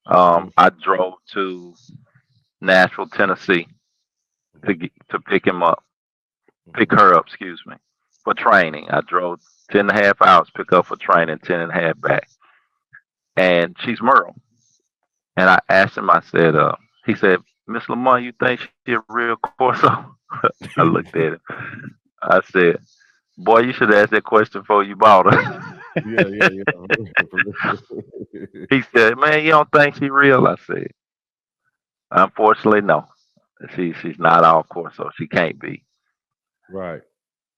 Mhm. I drove to Nashville, Tennessee to pick him up, pick Mhm. her up, excuse me, for training. I drove 10.5 hours, pick up for training, 10.5 back. And she's Merle. And I asked him, I said, he said, Miss Lamont, you think she a real Corso? I looked at him. I said, boy, you should ask that question before you bought her. Yeah, yeah, yeah. For real. He said, man, you don't think she real? I said, unfortunately, no. She's not all Corso. She can't be. Right.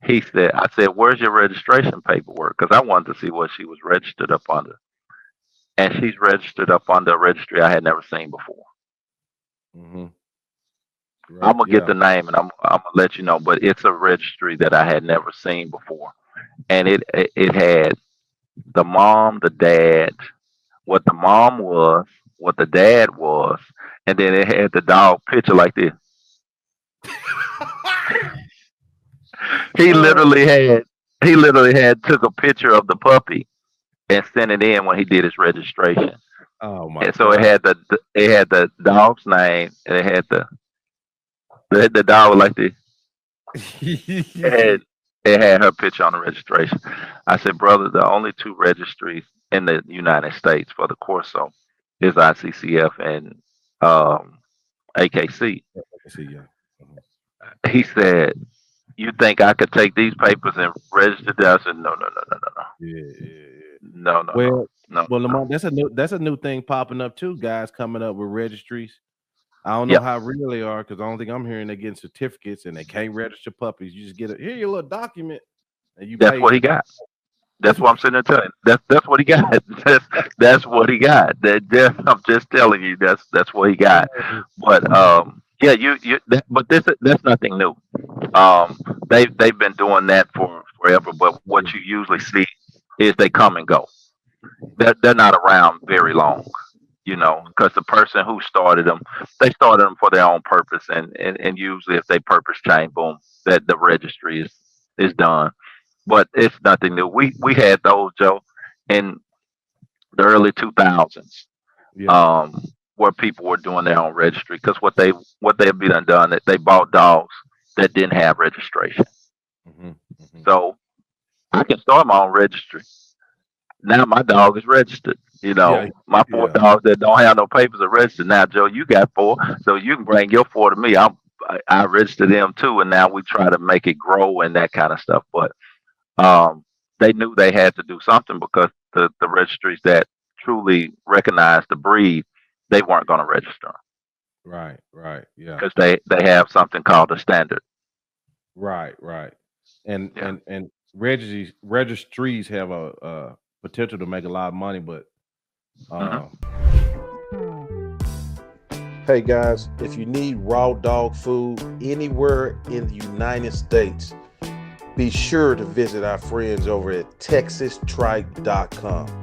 He said, I said, where's your registration paperwork? Because I wanted to see what she was registered up under. And she's registered up under a registry I had never seen before. Hmm. I'm Right. gonna get Yeah. the name and I'm gonna let you know, but it's a registry that I had never seen before, and it had the mom, the dad, what the mom was, what the dad was, and then it had the dog picture like this. He Oh, literally had he literally had took a picture of the puppy and sent it in when he did his registration, oh my and so God. it had the dog's name and it had the dog was like this. And it had her picture on the registration. I said, brother, the only two registries in the United States for the Corso is ICCF and AKC. I see. Yeah. Mhm. He said, you think I could take these papers and register them? I said, no, no, no, no, no, Yeah, yeah, yeah. no, no, no, Well, no, no, well, no. Lamont, that's a new thing popping up too. Guys coming up with registries. I don't know Yep, how real they are because the only thing I'm hearing they're getting certificates and they can't register puppies. You just get here your little document and you that's pay. what he got. That's That's what I'm sitting there telling. You. That's what he got. That's what he got. I'm just telling you. That's what he got. But yeah, but that's nothing new. Um, they've been doing that for forever. But what you usually see is they come and go. They're not around very long. You know, because the person who started them, they started them for their own purpose, and usually if they purpose change, boom, that the registry is done. But it's nothing new. We had those, Joe, in the early 2000s, yeah. um, where people were doing their own registry because what they had been done that they bought dogs that didn't have registration. Hmm. Hmm. So I can start my own registry. Now my dog is registered. You Yeah, know, my four yeah. dogs that don't have no papers are registered. Now, Joe, you got four, so you can bring your four to me. I register them too, and now we try to make it grow and that kind of stuff. But um, they knew they had to do something because the registries that truly recognize the breed, they weren't going to register Right, right, yeah, because they have something called a standard. right, right. And Yeah. and and registries have a potential to make a lot of money, but uh Hmm. hey guys, if you need raw dog food anywhere in the United States, be sure to visit our friends over at texastripe.com.